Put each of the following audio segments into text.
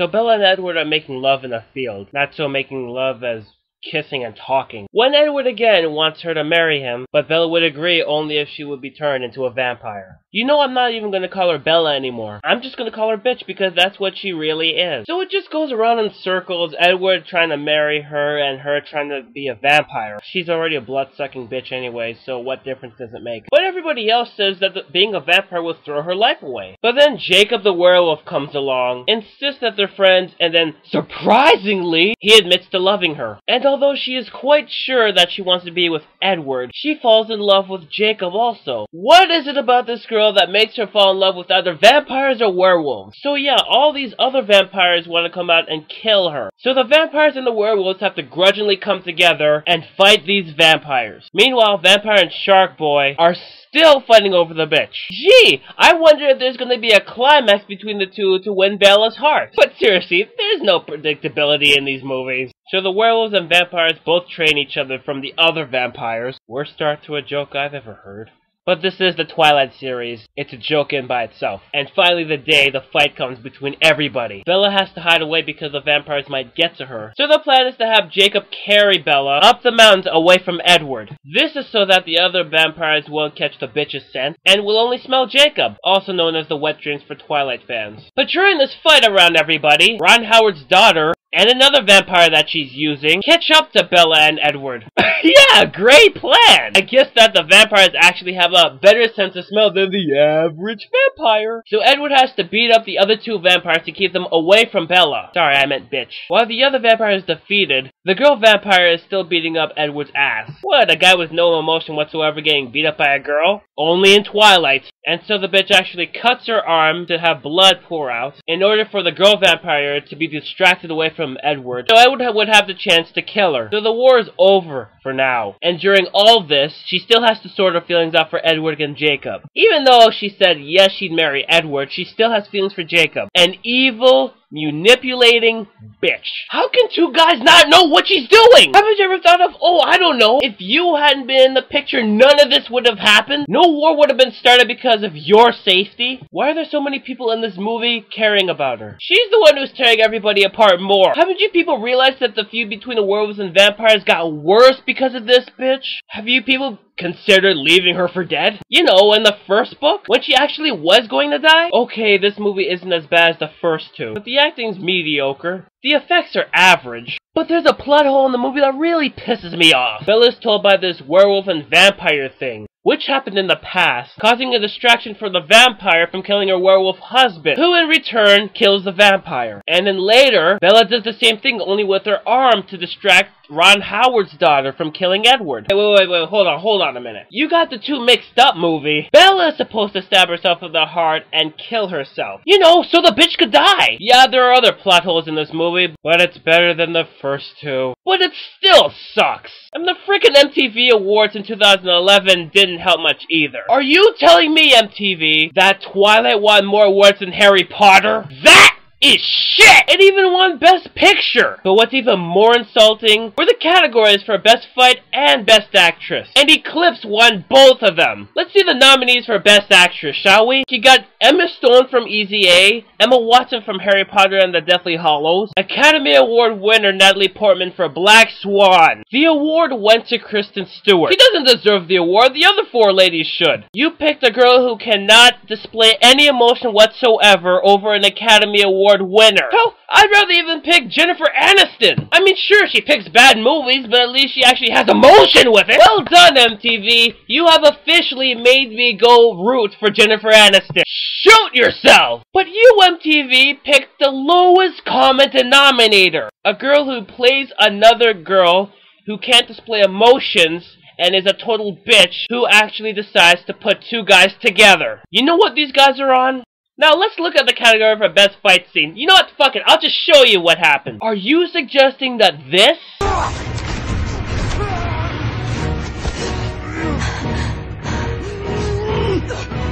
So Bella and Edward are making love in a field, not so making love as kissing and talking. When Edward again wants her to marry him, but Bella would agree only if she would be turned into a vampire. You know, I'm not even gonna call her Bella anymore. I'm just gonna call her bitch because that's what she really is. So it just goes around in circles, Edward trying to marry her and her trying to be a vampire. She's already a blood-sucking bitch anyway, so what difference does it make? But everybody else says that being a vampire will throw her life away. But then Jacob the werewolf comes along, insists that they're friends, and then, surprisingly, he admits to loving her. And although she is quite sure that she wants to be with Edward, she falls in love with Jacob also. What is it about this girl that makes her fall in love with either vampires or werewolves? So yeah, all these other vampires want to come out and kill her. So the vampires and the werewolves have to grudgingly come together and fight these vampires. Meanwhile, Vampire and Shark Boy are still fighting over the bitch. Gee, I wonder if there's going to be a climax between the two to win Bella's heart. But seriously, there's no predictability in these movies. So the werewolves and vampires both train each other from the other vampires. Worst start to a joke I've ever heard. But this is the Twilight series. It's a joke in by itself. And finally the day the fight comes between everybody. Bella has to hide away because the vampires might get to her. So the plan is to have Jacob carry Bella up the mountains away from Edward. This is so that the other vampires won't catch the bitch's scent and will only smell Jacob, also known as the wet dreams for Twilight fans. But during this fight around everybody, Ron Howard's daughter and another vampire that she's using catch up to Bella and Edward. Yeah, great plan! I guess that the vampires actually have a better sense of smell than the average vampire. So Edward has to beat up the other two vampires to keep them away from Bella. Sorry, I meant bitch. While the other vampire is defeated, the girl vampire is still beating up Edward's ass. What, a guy with no emotion whatsoever getting beat up by a girl? Only in Twilight. And so the bitch actually cuts her arm to have blood pour out in order for the girl vampire to be distracted away from Edward, so Edward would have the chance to kill her. So the war is over for now. And during all this, she still has to sort her feelings out for Edward and Jacob. Even though she said yes, she'd marry Edward, she still has feelings for Jacob. An evil, manipulating bitch. How can two guys not know what she's doing? Haven't you ever thought of, oh, I don't know, if you hadn't been in the picture, none of this would have happened? No war would have been started because of your safety? Why are there so many people in this movie caring about her? She's the one who's tearing everybody apart more. Haven't you people realized that the feud between the werewolves and vampires got worse because of this bitch? Have you people considered leaving her for dead? You know, in the first book, when she actually was going to die? Okay, this movie isn't as bad as the first two, but the acting's mediocre. The effects are average. But there's a plot hole in the movie that really pisses me off. Bella's told by this werewolf and vampire thing, which happened in the past, causing a distraction for the vampire from killing her werewolf husband, who in return kills the vampire. And then later, Bella does the same thing, only with her arm to distract Ron Howard's daughter from killing Edward. Wait, hold on a minute. You got the two mixed up, movie. Bella is supposed to stab herself in the heart and kill herself. You know, so the bitch could die. Yeah, there are other plot holes in this movie, but it's better than the first two. But it still sucks. And the frickin' MTV Awards in 2011 didn't help much either. Are you telling me, MTV, that Twilight won more awards than Harry Potter? That is shit! It even won Best Picture! But what's even more insulting were the categories for Best Fight and Best Actress. And Eclipse won both of them. Let's see the nominees for Best Actress, shall we? She got Emma Stone from Easy A, Emma Watson from Harry Potter and the Deathly Hallows, Academy Award winner Natalie Portman for Black Swan. The award went to Kristen Stewart. She doesn't deserve the award, the other four ladies should. You picked a girl who cannot display any emotion whatsoever over an Academy Award winner. Hell, I'd rather even pick Jennifer Aniston. I mean, sure, she picks bad movies, but at least she actually has emotion with it. Well done, MTV. You have officially made me go root for Jennifer Aniston. Shoot yourself! But you, MTV, picked the lowest common denominator. A girl who plays another girl who can't display emotions and is a total bitch who actually decides to put two guys together. You know what these guys are on? Now let's look at the category for Best Fight Scene. You know what? Fuck it. I'll just show you what happened. Are you suggesting that this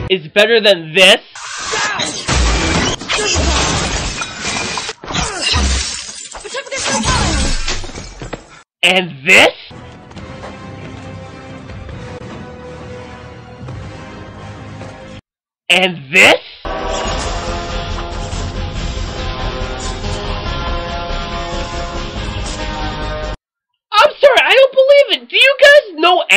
is better than this? And this? And this?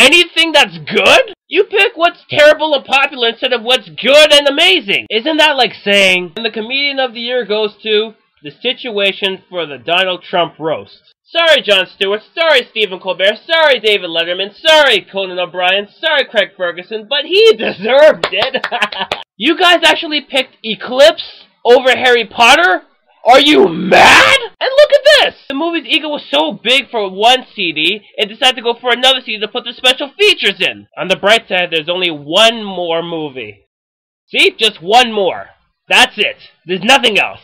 anything that's good? You pick what's terrible and popular instead of what's good and amazing. Isn't that like saying, and the comedian of the year goes to The Situation for the Donald Trump roast? Sorry, Jon Stewart. Sorry, Stephen Colbert. Sorry, David Letterman. Sorry, Conan O'Brien. Sorry, Craig Ferguson. But he deserved it. You guys actually picked Eclipse over Harry Potter? Are you mad? And look at this! The movie's ego was so big for one CD, it decided to go for another CD to put the special features in. On the bright side, there's only one more movie. See? Just one more. That's it. There's nothing else.